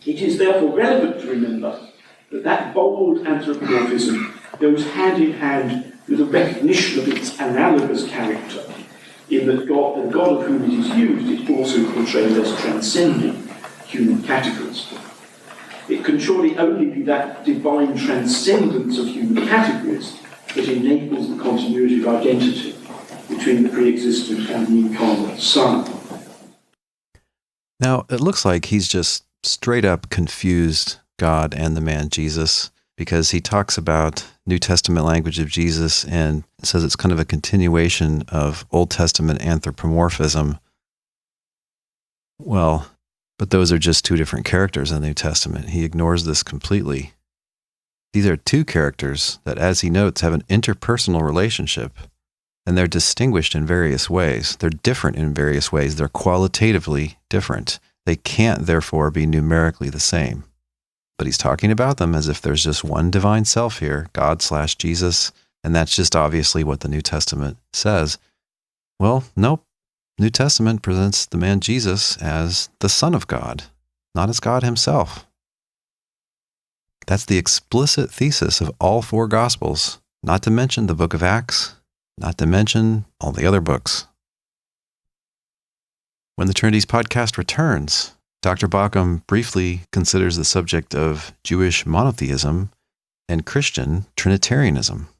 It is therefore relevant to remember that that bold anthropomorphism goes hand in hand with a recognition of its analogous character, in that the God of whom it is used is also portrayed as transcending human categories. It can surely only be that divine transcendence of human categories that enables the continuity of identity between the pre-existent and the incarnate Son. Now, it looks like he's just straight up confused God and the man Jesus, because he talks about New Testament language of Jesus and says it's kind of a continuation of Old Testament anthropomorphism. Well, but those are just two different characters in the New Testament. He ignores this completely. These are two characters that, as he notes, have an interpersonal relationship, and they're distinguished in various ways. They're different in various ways. They're qualitatively different. They can't, therefore, be numerically the same. But he's talking about them as if there's just one divine self here, God/Jesus, and that's just obviously what the New Testament says. Well, nope. New Testament presents the man Jesus as the Son of God, not as God himself. That's the explicit thesis of all four Gospels, not to mention the book of Acts, not to mention all the other books. When the Trinities podcast returns, Dr. Bauckham briefly considers the subject of Jewish monotheism and Christian Trinitarianism.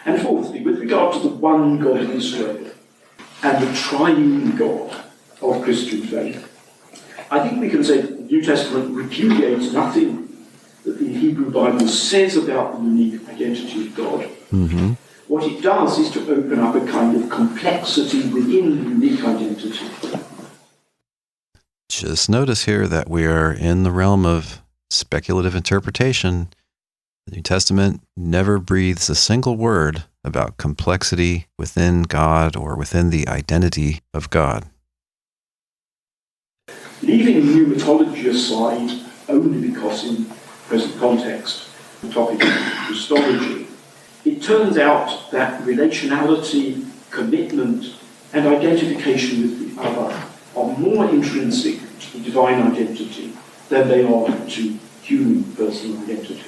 And fourthly, with regard to the one God of Israel and the triune God of Christian faith, I think we can say that the New Testament repudiates nothing that the Hebrew Bible says about the unique identity of God. Mm-hmm. What it does is to open up a kind of complexity within the unique identity. Just notice here that we are in the realm of speculative interpretation. The New Testament never breathes a single word about complexity within God or within the identity of God. Leaving pneumatology aside only because in present context, the topic of Christology, it turns out that relationality, commitment, and identification with the other are more intrinsic to the divine identity than they are to human personal identity.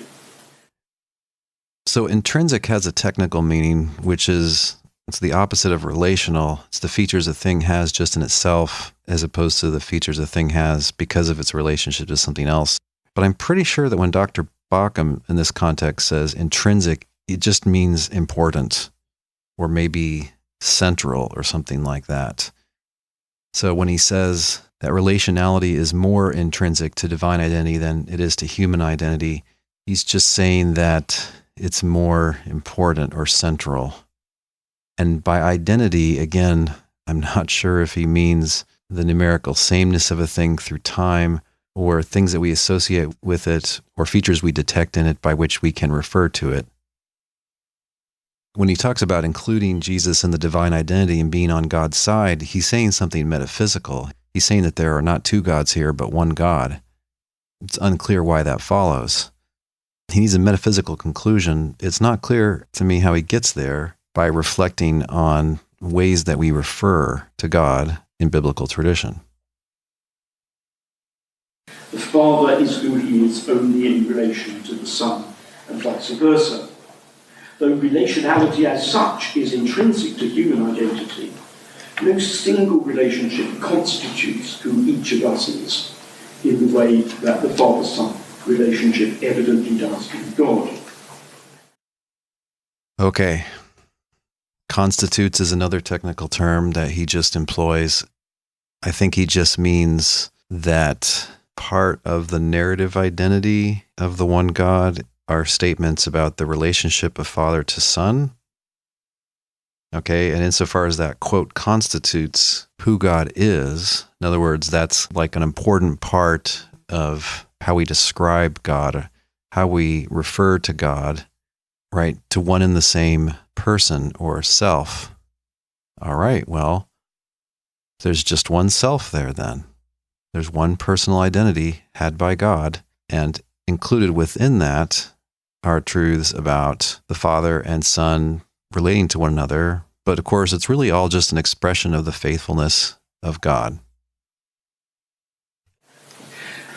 So intrinsic has a technical meaning, which is it's the opposite of relational. It's the features a thing has just in itself, as opposed to the features a thing has because of its relationship to something else. But I'm pretty sure that when Dr. Bauckham in this context says intrinsic, it just means important or maybe central or something like that. So when he says that relationality is more intrinsic to divine identity than it is to human identity, he's just saying that it's more important or central. And by identity, again, I'm not sure if he means the numerical sameness of a thing through time or things that we associate with it or features we detect in it by which we can refer to it. When he talks about including Jesus in the divine identity and being on God's side, he's saying something metaphysical. He's saying that there are not two gods here, but one God. It's unclear why that follows. He needs a metaphysical conclusion. It's not clear to me how he gets there by reflecting on ways that we refer to God in biblical tradition. The Father is who he is only in relation to the Son, and vice versa. Though relationality as such is intrinsic to human identity, no single relationship constitutes who each of us is in the way that the Father-Son relationship evidently does in God. Okay. Constitutes is another technical term that he just employs. I think he just means that part of the narrative identity of the one God are statements about the relationship of Father to Son. Okay, and insofar as that, quote, constitutes who God is, in other words, that's like an important part of how we describe God, how we refer to God, right, to one and the same person or self. All right, well, there's just one self there then. There's one personal identity had by God, and included within that are truths about the Father and Son relating to one another. But of course, it's really all just an expression of the faithfulness of God.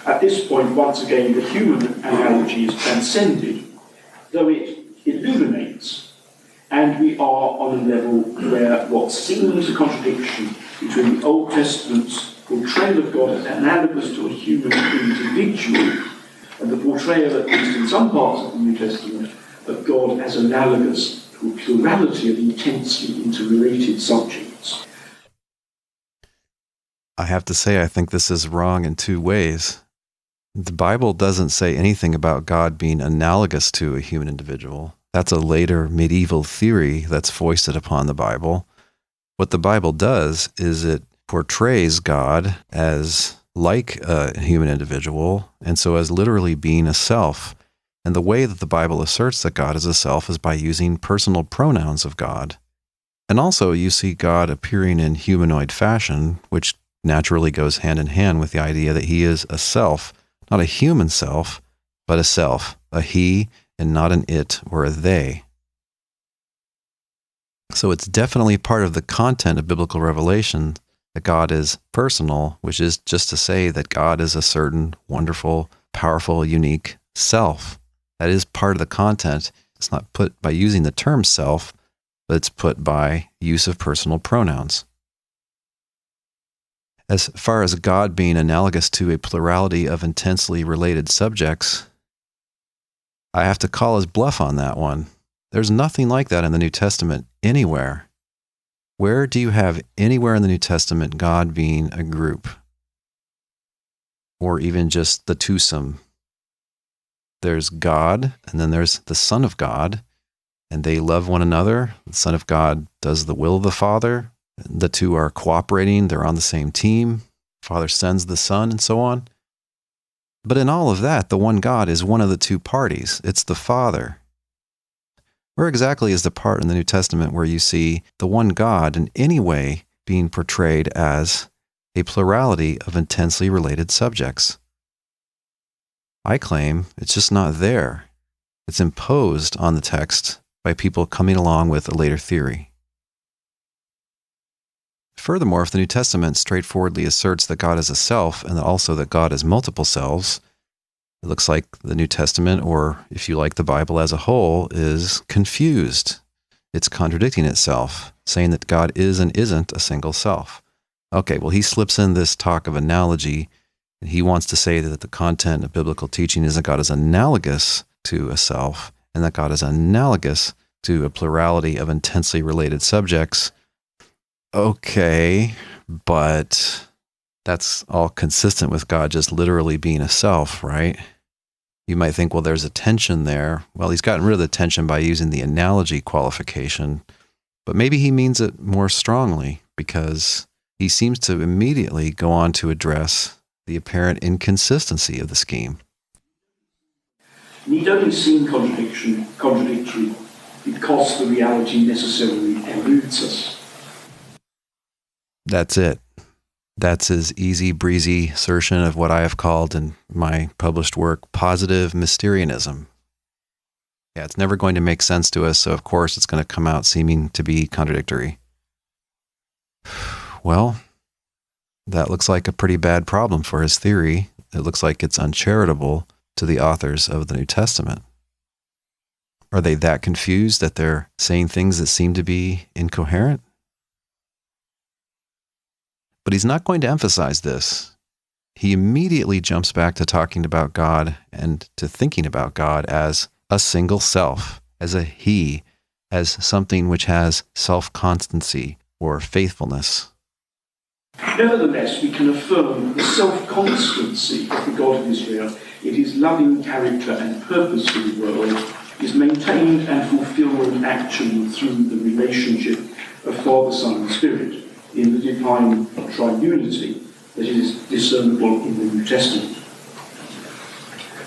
At this point, once again, the human analogy is transcended, though it illuminates, and we are on a level where what seems a contradiction between the Old Testament's portrayal of God as analogous to a human individual and the portrayal, at least in some parts of the New Testament, of God as analogous to a plurality of intensely interrelated subjects. I have to say, I think this is wrong in two ways. The Bible doesn't say anything about God being analogous to a human individual. That's a later medieval theory that's foisted upon the Bible. What the Bible does is it portrays God as like a human individual, and so as literally being a self. And the way that the Bible asserts that God is a self is by using personal pronouns of God. And also you see God appearing in humanoid fashion, which naturally goes hand in hand with the idea that he is a self, not a human self, but a self, a he, and not an it or a they. So it's definitely part of the content of biblical revelation that God is personal, which is just to say that God is a certain wonderful, powerful, unique self. That is part of the content. It's not put by using the term self, but it's put by use of personal pronouns. As far as God being analogous to a plurality of intensely related subjects, I have to call his bluff on that one. There's nothing like that in the New Testament anywhere. Where do you have anywhere in the New Testament God being a group? Or even just the twosome? There's God, and then there's the Son of God, and they love one another. The Son of God does the will of the Father. The two are cooperating. They're on the same team. Father sends the Son, and so on. But in all of that, the one God is one of the two parties. It's the Father. Where exactly is the part in the New Testament where you see the one God in any way being portrayed as a plurality of intensely related subjects? I claim it's just not there. It's imposed on the text by people coming along with a later theory. Furthermore, if the New Testament straightforwardly asserts that God is a self and also that God is multiple selves, it looks like the New Testament, or if you like the Bible as a whole, is confused. It's contradicting itself, saying that God is and isn't a single self. Okay, well, he slips in this talk of analogy, and he wants to say that the content of biblical teaching is that God is analogous to a self, and that God is analogous to a plurality of intensely related subjects. Okay, but that's all consistent with God just literally being a self, right? You might think, well, there's a tension there. Well, he's gotten rid of the tension by using the analogy qualification, but maybe he means it more strongly because he seems to immediately go on to address the apparent inconsistency of the scheme. Need only seem contradictory because the reality necessarily eludes us. That's it. That's his easy breezy assertion of what I have called in my published work, positive Mysterianism. Yeah, it's never going to make sense to us, so of course it's going to come out seeming to be contradictory. Well, that looks like a pretty bad problem for his theory. It looks like it's uncharitable to the authors of the New Testament. Are they that confused that they're saying things that seem to be incoherent? But he's not going to emphasize this. He immediately jumps back to talking about God and to thinking about God as a single self, as a he, as something which has self-constancy or faithfulness. Nevertheless, we can affirm the self-constancy of the God of Israel in his loving character and purpose for the world is maintained and fulfilled actually through the relationship of Father, Son, and Spirit in the divine triunity that is discernible in the New Testament.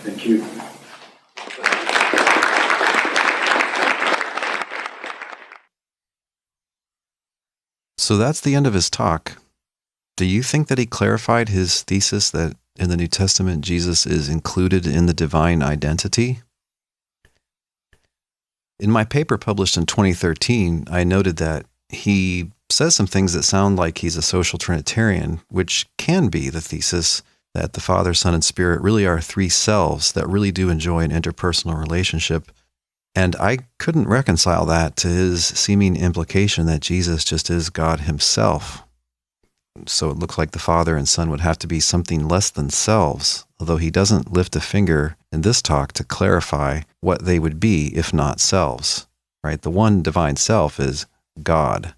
Thank you. So that's the end of his talk. Do you think that he clarified his thesis that in the New Testament Jesus is included in the divine identity? In my paper published in 2013, I noted that he says some things that sound like he's a social Trinitarian, which can be the thesis that the Father, Son, and Spirit really are three selves that really do enjoy an interpersonal relationship. And I couldn't reconcile that to his seeming implication that Jesus just is God himself. So it looks like the Father and Son would have to be something less than selves, although he doesn't lift a finger in this talk to clarify what they would be if not selves, right? The one divine self is God.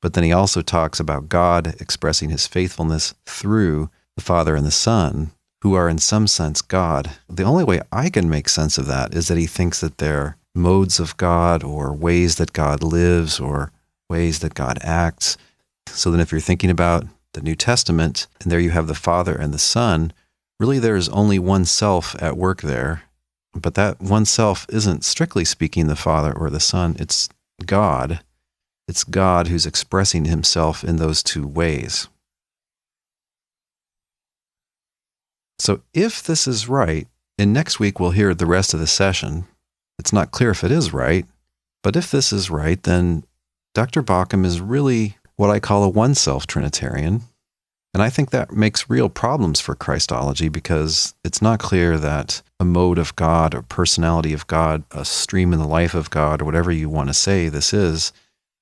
But then he also talks about God expressing his faithfulness through the Father and the Son, who are in some sense God. The only way I can make sense of that is that he thinks that they're modes of God or ways that God lives or ways that God acts. So then if you're thinking about the New Testament, and there you have the Father and the Son, really there's only one self at work there. But that one self isn't strictly speaking the Father or the Son, it's God. It's God who's expressing himself in those two ways. So if this is right, and next week we'll hear the rest of the session, it's not clear if it is right, but if this is right, then Dr. Bauckham is really what I call a one-self Trinitarian. And I think that makes real problems for Christology because it's not clear that a mode of God or personality of God, a stream in the life of God, or whatever you want to say this is,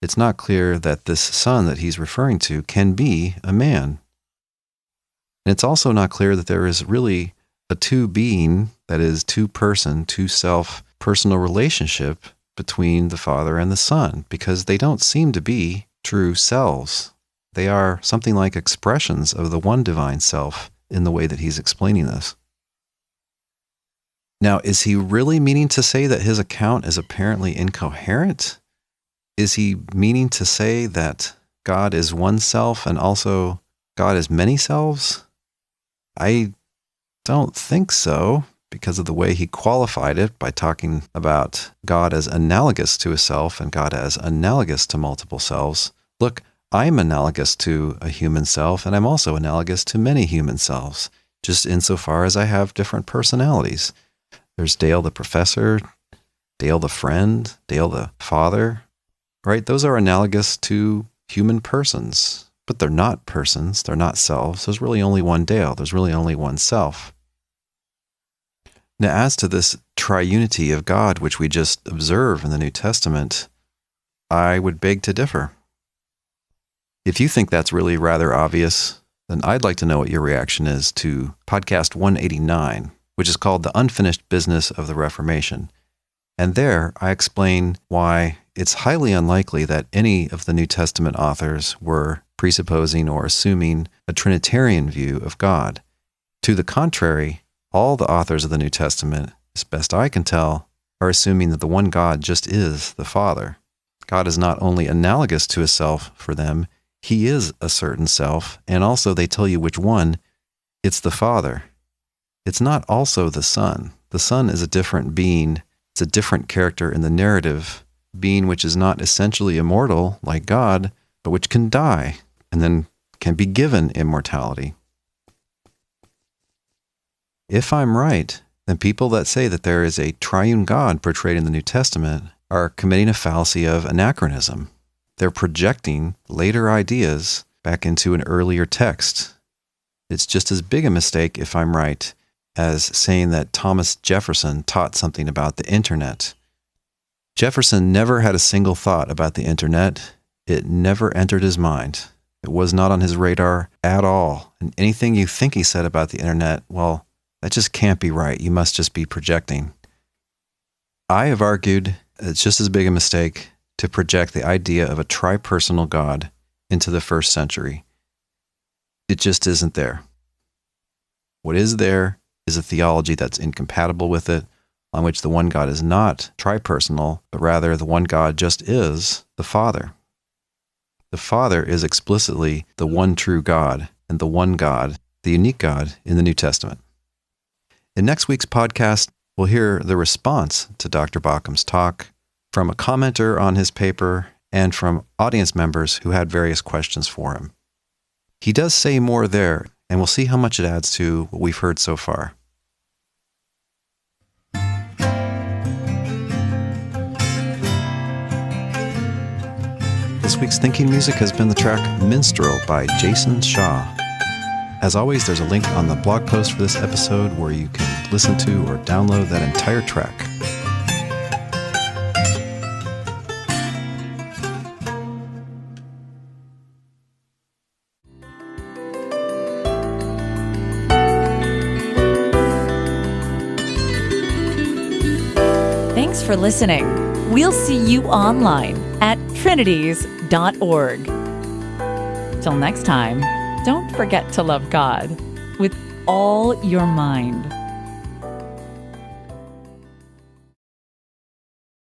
it's not clear that this Son that he's referring to can be a man. And it's also not clear that there is really a two-being, that is, two-person, two-self personal relationship between the Father and the Son, because they don't seem to be true selves. They are something like expressions of the one divine self in the way that he's explaining this. Now, is he really meaning to say that his account is apparently incoherent? Is he meaning to say that God is one self and also God is many selves? I don't think so, because of the way he qualified it by talking about God as analogous to a self and God as analogous to multiple selves. Look, I'm analogous to a human self, and I'm also analogous to many human selves, just insofar as I have different personalities. There's Dale the professor, Dale the friend, Dale the father, right? Those are analogous to human persons, but they're not persons, they're not selves. There's really only one Dale, there's really only one self. Now, as to this triunity of God, which we just observe in the New Testament, I would beg to differ. If you think that's really rather obvious, then I'd like to know what your reaction is to podcast 189, which is called The Unfinished Business of the Reformation. And there I explain why it's highly unlikely that any of the New Testament authors were presupposing or assuming a Trinitarian view of God. To the contrary, all the authors of the New Testament, as best I can tell, are assuming that the one God just is the Father. God is not only analogous to a self for them, he is a certain self, and also they tell you which one. It's the Father. It's not also the Son. The Son is a different being. It's a different character in the narrative, being which is not essentially immortal like God, but which can die and then can be given immortality. If I'm right, then people that say that there is a triune God portrayed in the New Testament are committing a fallacy of anachronism. They're projecting later ideas back into an earlier text. It's just as big a mistake, if I'm right, as saying that Thomas Jefferson taught something about the internet. Jefferson never had a single thought about the internet. It never entered his mind. It was not on his radar at all. And anything you think he said about the internet, well, that just can't be right. You must just be projecting. I have argued it's just as big a mistake to project the idea of a tripersonal God into the first century. It just isn't there. What is there is a theology that's incompatible with it, on which the one God is not tripersonal, but rather the one God just is the Father. The Father is explicitly the one true God and the one God, the unique God in the New Testament. In next week's podcast, we'll hear the response to Dr. Baukham's talk from a commenter on his paper and from audience members who had various questions for him. He does say more there, and we'll see how much it adds to what we've heard so far. This week's thinking music has been the track Minstrel by Jason Shaw. As always, there's a link on the blog post for this episode where you can listen to or download that entire track. Thanks for listening. We'll see you online at trinities.org. Till next time, don't forget to love God with all your mind.